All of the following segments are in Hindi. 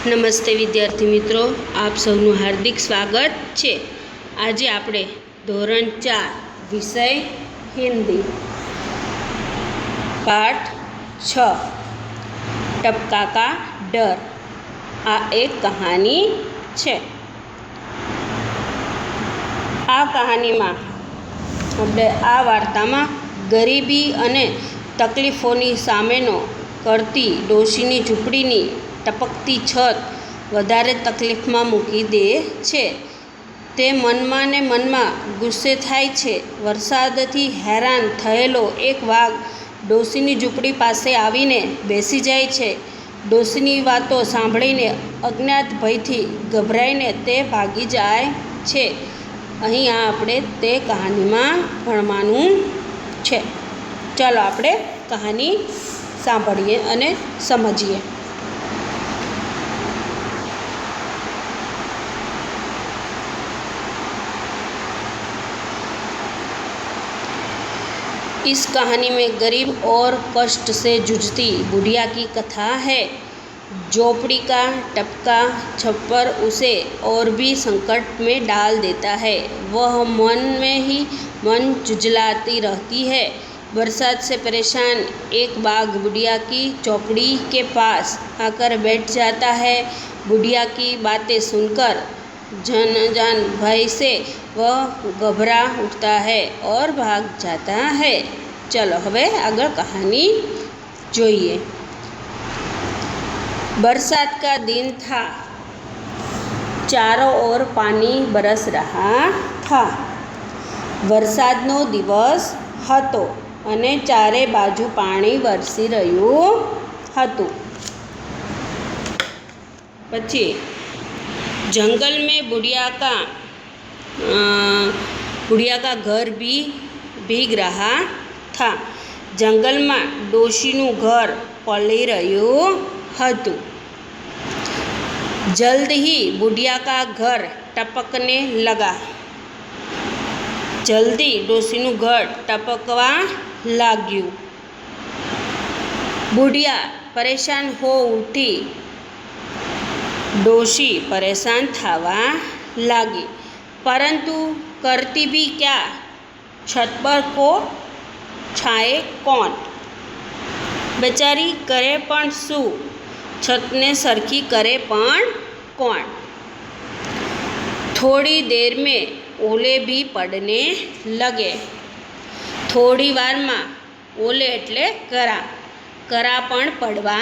નમસ્તે વિદ્યાર્થી મિત્રો, આપ સૌનું હાર્દિક સ્વાગત છે। આજે આપણે ધોરણ 4 વિષય હિન્દી પાઠ 6 टपका का डर આ એક કહાની છે। આ કહાનીમાં આપણે આ વાર્તામાં ગરીબી અને તકલીફોની સામેનો કરતી ડોશીની ઝૂંપડીની ટપકતી છત વધારે તકલીફમાં મૂકી દે છે। તે મનમાં ને મનમાં ગુસ્સે થાય છે। વરસાદથી હેરાન થયેલો એક વાઘ ડોશીની ઝૂંપડી પાસે આવીને બેસી જાય છે। ડોશીની વાતો સાંભળીને અજ્ઞાત ભયથી ગભરાઈને તે ભાગી જાય છે। અહીં આપણે તે કહાનીમાં ભણવાનું છે। ચાલો આપણે કહાની સાંભળીએ અને સમજીએ। इस कहानी में गरीब और कष्ट से जूझती बुढ़िया की कथा है। झोपड़ी का टपका छप्पर उसे और भी संकट में डाल देता है। वह मन में ही मन झुंझलाती रहती है। बरसात से परेशान एक बाघ बुढ़िया की झोपड़ी के पास आकर बैठ जाता है। बुढ़िया की बातें सुनकर जान भय से वह घबरा उठता है और भाग जाता है। चलो हवे आगे कहानी जोईए। बरसात का दिन था। चारों ओर पानी बरस रहा था। वरसादनो दिवस हतो अने चारे बाजू पाणी वरसी रह्युं हतुं। पछी जंगल में बुढ़िया का घर भी भीग रहा था। जंगल में डोशीनु घर पलળી રહ્યું હતું। जल्द ही बुढ़िया का घर टपकने लगा। जल्दी डोशीनु घर टपकवा लाग्યું। बुढ़िया परेशान हो उठी। डोशी परेशान थावा लागी, परंतु करती भी क्या? छत पर को छाए कौन? बेचारी करे पण शू? छतने सरखी करे पण कौन? थोड़ी देर में ओले भी पड़ने लगे। थोड़ी वार में ओले एटले करा पण पड़वा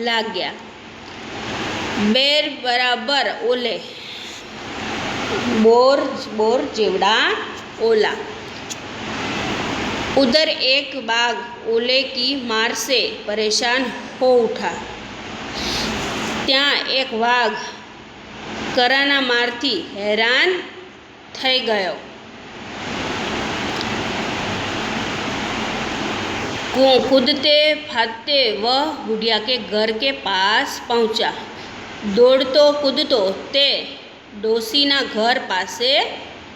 लाग्या। बेर बराबर ओले, बोर जेवड़ा ओला। उधर एक बाघ ओले की मार से परेशान हो उठा। त्या एक वाघ कराना मारथी हैरान थई गयो। कूदते फादते वह बुढ़िया के घर के पास पहुंचा। दौड़तो कूदतो ते डोशीना घर पासे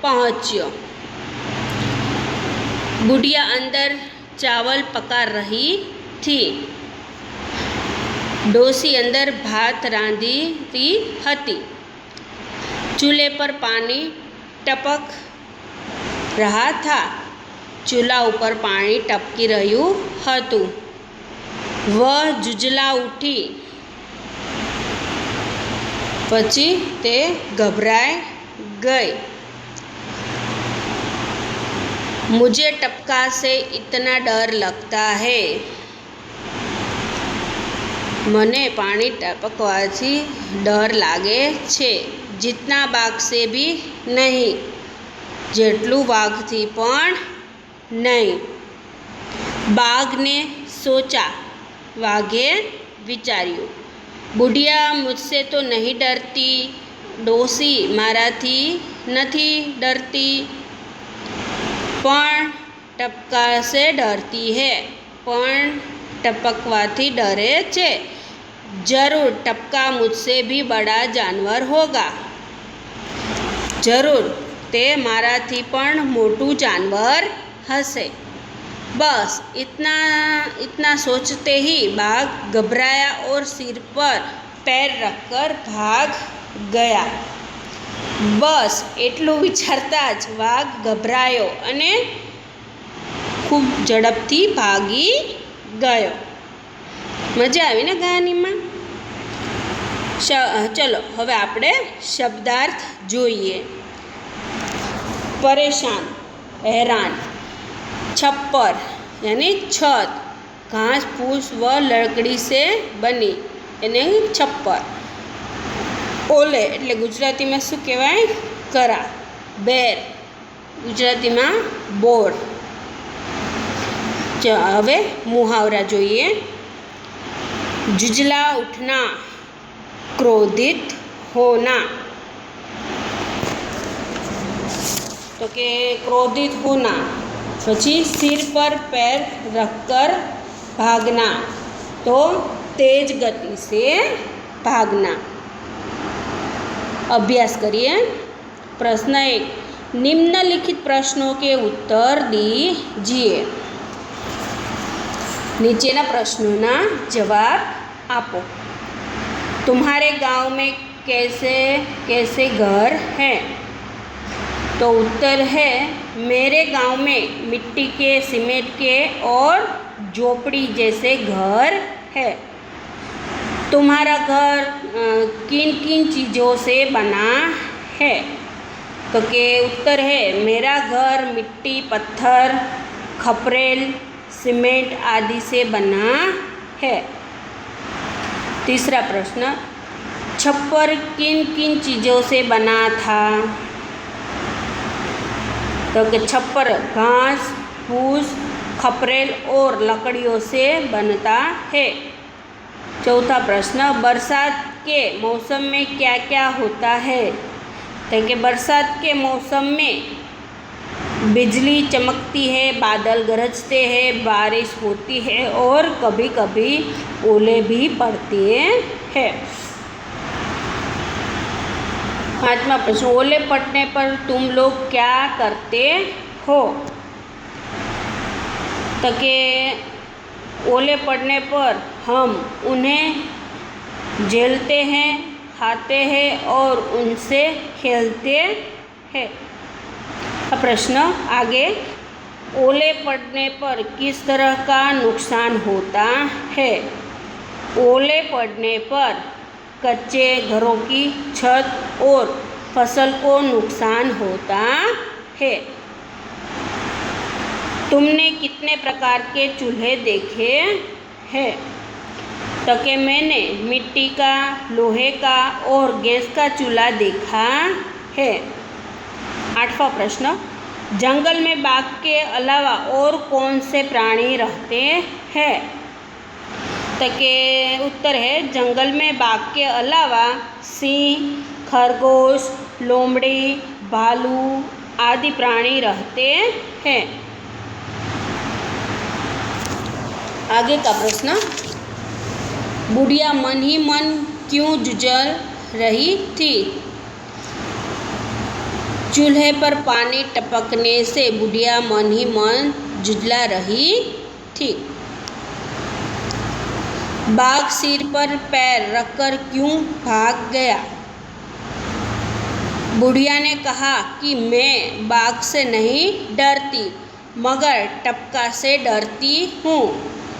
पहुंच्यो। बुढ़िया अंदर चावल पका रही थी। डोशी अंदर भात रांधती हती। चूल्हे पर पानी टपक रहा था। चूल्हा ऊपर पानी टपकी रह्યું હતું। वह झुंझला उठी। पछी ते घबराई गई। मुझे टपका से इतना डर लगता है। मने पानी टपकवाथी डर लागे छे, जितना बाघ से भी नहीं, जेटलू वाघ थी पण नहीं। बाघ ने सोचा, वाघे विचार्યું, बुढ़िया मुझसे तो नहीं डरती, डोशी माराथी नहीं डरती, पण टपका से डरती है, पण टपकवाथी डरे छे। जरूर टपका मुझसे भी बड़ा जानवर होगा। जरूर ते माराथी पण मोटू जानवर हसे। बस इतना सोचते ही बाघ घबराया और सिर पर पैर रखकर भाग गया। બસ એટલું વિચારતા જ વાઘ ગભરાયો અને ખૂબ ઝડપથી ભાગી ગયો. મજા આવી ને કહાનીમાં? ચલો હવે આપણે શબ્દાર્થ જોઈએ. પરેશાન, हैरान, छप्पर यानी छत, घास फूस व लकड़ी से बनी यानी छप्पर. ओले એટલે ગુજરાતીમાં શું કહેવાય? કરા. બેર ગુજરાતીમાં બોર. હવે મુહાવરા જોઈએ. जुजला उठना, क्रोधित होना. तो के क्रोधित होना. પછી सिर पर पैर रखकर भागना, तो तेज गति से भागना. अभ्यास करिए. प्रश्न 1. निम्नलिखित प्रश्नों के उत्तर दीजिए. नीचेना प्रश्नों जवाब आपो. तुम्हारे गांव में कैसे कैसे घर हैं? तो उत्तर है मेरे गांव में मिट्टी के, सीमेंट के और झोपड़ी जैसे घर है. तुम्हारा घर किन किन चीज़ों से बना है? तो के उत्तर है मेरा घर मिट्टी, पत्थर, खपरेल, सीमेंट आदि से बना है. तीसरा प्रश्न. छप्पर किन किन चीज़ों से बना था? तो कि छप्पर घास फूस, खपरेल और लकड़ियों से बनता है. चौथा प्रश्न. बरसात के मौसम में क्या क्या होता है? तो कि बरसात के मौसम में बिजली चमकती है, बादल गरजते हैं, बारिश होती है और कभी कभी ओले भी पड़ते हैं. पांचवा प्रश्न. ओले पड़ने पर तुम लोग क्या करते हो? तो के ओले पड़ने पर हम उन्हें झेलते हैं, खाते हैं और उनसे खेलते हैं. प्रश्न आगे. ओले पड़ने पर किस तरह का नुकसान होता है? ओले पड़ने पर कच्चे घरों की छत और फसल को नुकसान होता है. तुमने कितने प्रकार के चूल्हे देखे हैं? तो कि मैंने मिट्टी का, लोहे का और गैस का चूल्हा देखा है. आठवां प्रश्न. जंगल में बाघ के अलावा और कौन से प्राणी रहते हैं? तो के उत्तर है जंगल में बाघ के अलावा सिंह, खरगोश, लोमड़ी, भालू आदि प्राणी रहते हैं. आगे का प्रश्न. बुढ़िया मन ही मन क्यों जूझ रही थी? चूल्हे पर पानी टपकने से बुढ़िया मन ही मन जुझला रही थी. बाघ सिर पर पैर रखकर क्यों भाग गया? बुढ़िया ने कहा कि मैं बाघ से नहीं डरती मगर टपका से डरती हूँ.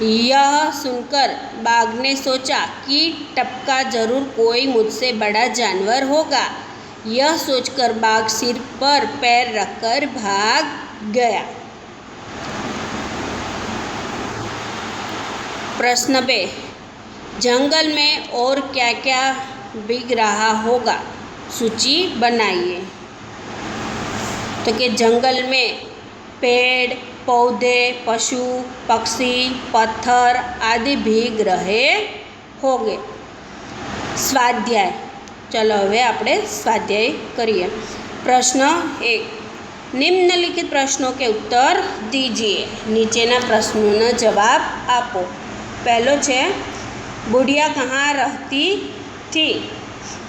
यह सुनकर बाघ ने सोचा कि टपका जरूर कोई मुझसे बड़ा जानवर होगा. यह सोचकर बाघ सिर पर पैर रखकर भाग गया. प्रश्न 2. जंगल में और क्या क्या बिक रहा होगा? सूची बनाइए. तो कि जंगल में पेड़, पौधे, पशु, पक्षी, पत्थर आदि भीग रहे होंगे. स्वाध्याय. चलो હવે આપણે સ્વાધ્યાય કરીએ. प्रश्न 1. निम्नलिखित प्रश्नों के उत्तर दीजिए. नीचेना प्रश्नों जवाब आपो. पहलो है बुढ़िया कहाँ रहती थी?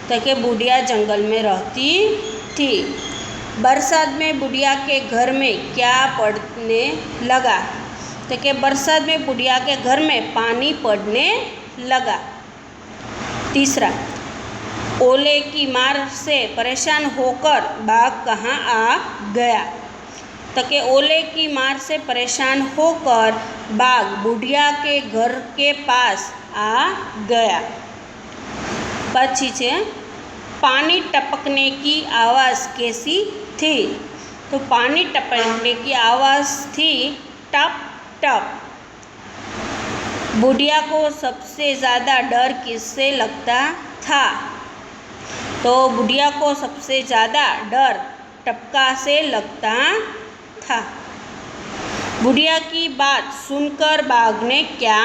तो कि बुढ़िया जंगल में रहती थी. बरसात में बुढ़िया के घर में क्या पड़ने लगा? तो कि बरसात में बुढ़िया के घर में पानी पड़ने लगा. तीसरा, ओले की मार से परेशान होकर बाघ कहाँ आ गया? तो कि ओले की मार से परेशान होकर बाघ बुढ़िया के घर के पास आ गया। पछी छे, पानी टपकने की आवाज़ कैसी थी? तो पानी टपकने की आवाज़ थी टप टप। बुढ़िया को सबसे ज़्यादा डर किससे लगता था? तो बुढ़िया को सबसे ज़्यादा डर टपका से लगता था। बुढ़िया की बात सुनकर बाघ ने क्या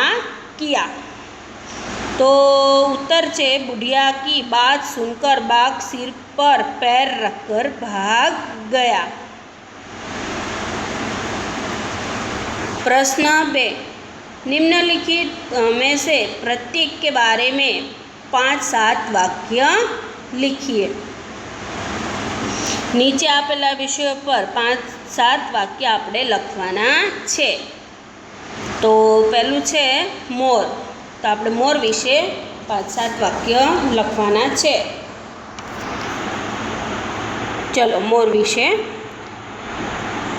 किया? तो उत्तर छे, बुढ़िया की बात सुनकर बाघ सिर पर पैर रखकर भाग गया। प्रश्न 2, निम्नलिखित में से प्रत्येक के बारे में 5-7 वाक्य लिखिए। नीचे आपेला विषयों पर 5-7 वाक्य आपणे लखवाना छे। तो पहलू छे मोर, तो आपणे मोर विषे 5-7 वाक्य लखवाना छे। चलो मोर विषे।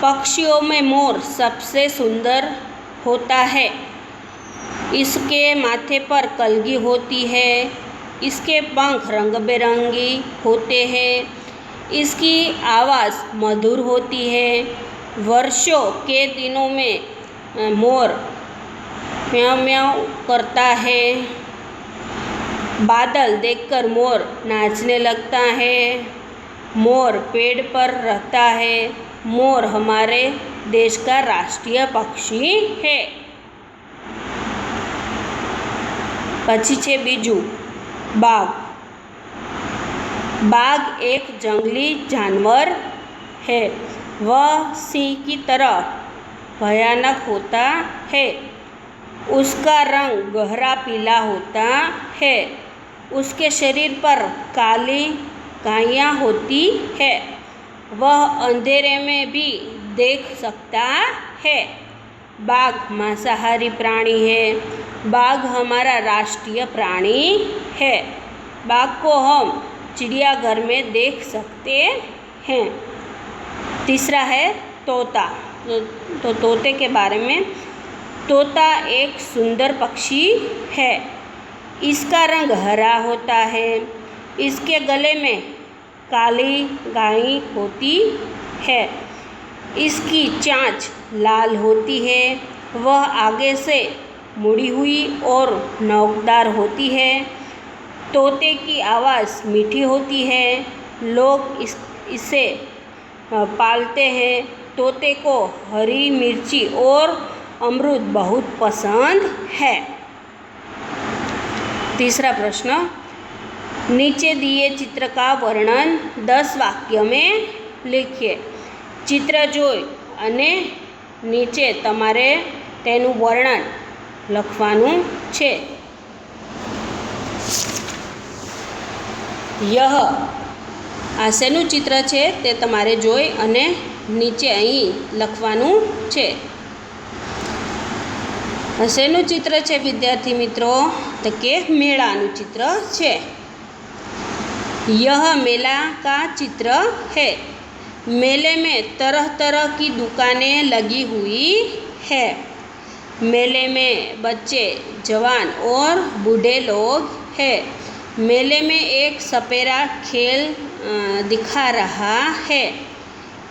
पक्षियों में मोर सबसे सुंदर होता है। इसके माथे पर कलगी होती है। इसके पंख रंग बिरंगी होते हैं। इसकी आवाज़ मधुर होती है। वर्षों के दिनों में मोर म्याऊं म्याऊं करता है। बादल देखकर मोर नाचने लगता है। मोर पेड़ पर रहता है। मोर हमारे देश का राष्ट्रीय पक्षी है। पछी छे बीजू, बाघ। बाघ एक जंगली जानवर है। वह सिंह की तरह भयानक होता है। उसका रंग गहरा पीला होता है। उसके शरीर पर काली गायें होती है। वह अंधेरे में भी देख सकता है। बाघ मांसाहारी प्राणी है। बाघ हमारा राष्ट्रीय प्राणी है। बाघ को हम चिड़ियाघर में देख सकते हैं। तीसरा है तोता। तो तोते के बारे में, तोता एक सुंदर पक्षी है। इसका रंग हरा होता है। इसके गले में काली गाय होती है। इसकी चांच लाल होती है। वह आगे से मुड़ी हुई और नोकदार होती है। तोते की आवाज़ मीठी होती है। लोग इसे पालते हैं। तोते को हरी मिर्ची और अमरूद बहुत पसंद है। तीसरा प्रश्न, नीचे दिए चित्र का वर्णन 10 वाक्य में लिखिए। चित्र जोई अने नीचे तमारे तेनु वर्णन लखवानुं छे। यह आ शेनु चित्र छे ते तमारे जोई अने नीचे अहीं लखवानुं छे। शेनु चित्र छे विद्यार्थी मित्रों? तो के मेळानुं चित्र छे। यह मेला का चित्र है। मेले में तरह तरह की दुकानें लगी हुई है। मेले में बच्चे, जवान और बूढ़े लोग हैं। मेले में एक सपेरा खेल दिखा रहा है।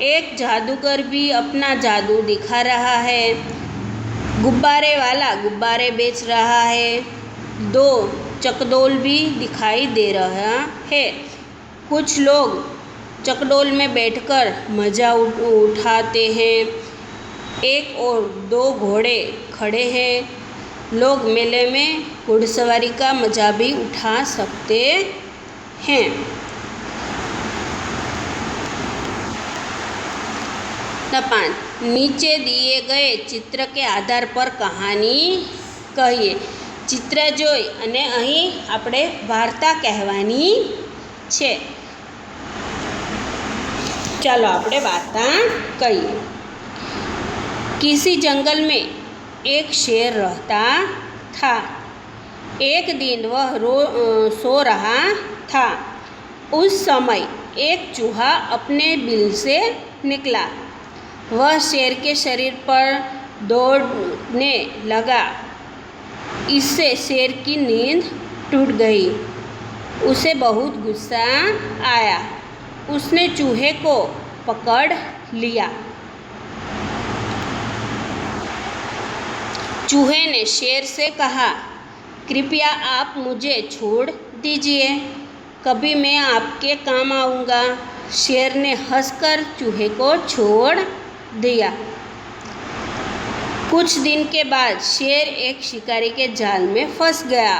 एक जादूगर भी अपना जादू दिखा रहा है। गुब्बारे वाला गुब्बारे बेच रहा है। 2 चकडोल भी दिखाई दे रहा है। कुछ लोग चकडोल में बैठकर मज़ा उठाते हैं। 1 और 2 घोड़े खड़े हैं। लोग मेले में घुड़सवारी का मज़ा भी उठा सकते हैं। पाँच, नीचे दिए गए चित्र के आधार पर कहानी कहिए। चित्र जोई अने अहीं आपणे वार्ता कहेवानी छे। चलो आपणे वार्ता कहिए। किसी जंगल में एक शेर रहता था। एक दिन वह सो रहा था। उस समय एक चूहा अपने बिल से निकला। वह शेर के शरीर पर दौड़ने लगा। इससे शेर की नींद टूट गई। उसे बहुत गुस्सा आया। उसने चूहे को पकड़ लिया। चूहे ने शेर से कहा, कृपया आप मुझे छोड़ दीजिए, कभी मैं आपके काम आऊँगा। शेर ने हंसकर चूहे को छोड़ दिया। कुछ दिन के बाद शेर एक शिकारी के जाल में फंस गया।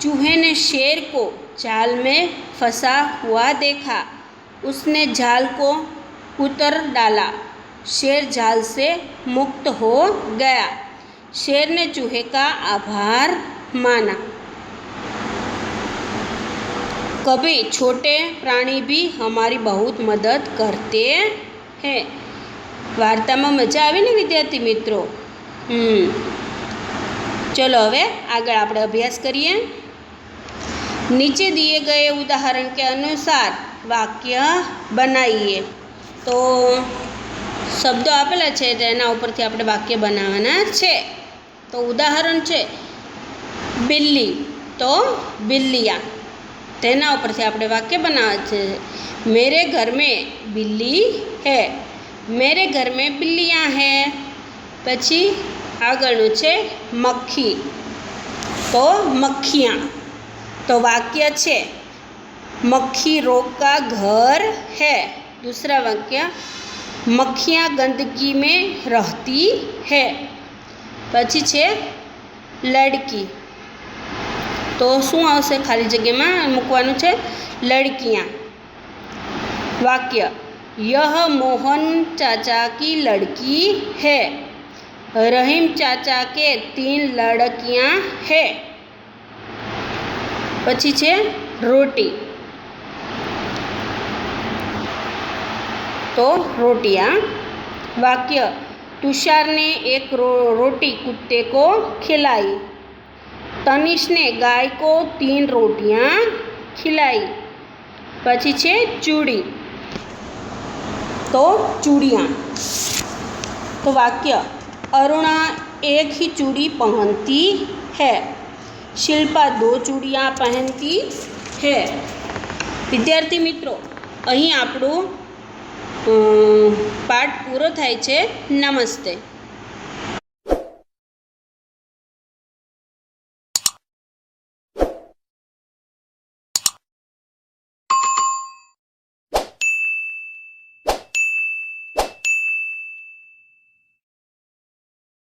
चूहे ने शेर को जाल में फंसा हुआ देखा। उसने जाल को उतर डाला। शेर जाल से मुक्त हो गया। शेर ने चूहे का आभार माना। कभी छोटे प्राणी भी हमारी बहुत मदद करते हैं। वार्तामां मजा आवी ने विद्यार्थी मित्रों? चलो हवे आगळ आपणे अभ्यास करिए। नीचे दिए गए उदाहरण के अनुसार वाक्य बनाइए। तो शब्दों आपेला छे तेना उपरथी आपणे वाक्य बनाववाना छे। तो उदाहरण छे बिल्ली, तो बिल्लियाँ, तेना उपरथी आपणे वाक्य बनाववा छे। मेरे घर में बिल्ली है, मेरे घर में बिल्लियाँ हैं। पछी आगळनुं छे मक्खी, तो मक्खियाँ। तो वाक्य छे मक्खी रोग का घर है। दूसरा वाक्य मक्खियाँ गंदगी में रहती है। पछी छे लड़की, तो शुं आवशे? खाली जग्यामां मूकवानुं छे लड़कियाँ। वाक्य यह मोहन चाचा की लड़की है। रहीम चाचा के 3 लड़कियाँ हैं। पछी छे रोटी, तो रोटियाँ। वाक्य तुषार ने एक रोटी कुत्ते को खिलाई। तनिष ने गाय को 3 रोटियाँ खिलाई। पछी छे चूड़ी, तो चूड़ियाँ। तो वाक्य अरुणा एक ही चूड़ी पहनती है। शिल्पा 2 चूड़ियाँ पहनती है। विद्यार्थी मित्रों, અહીં આપણો પાઠ પૂરો થાય છે। નમસ્તે।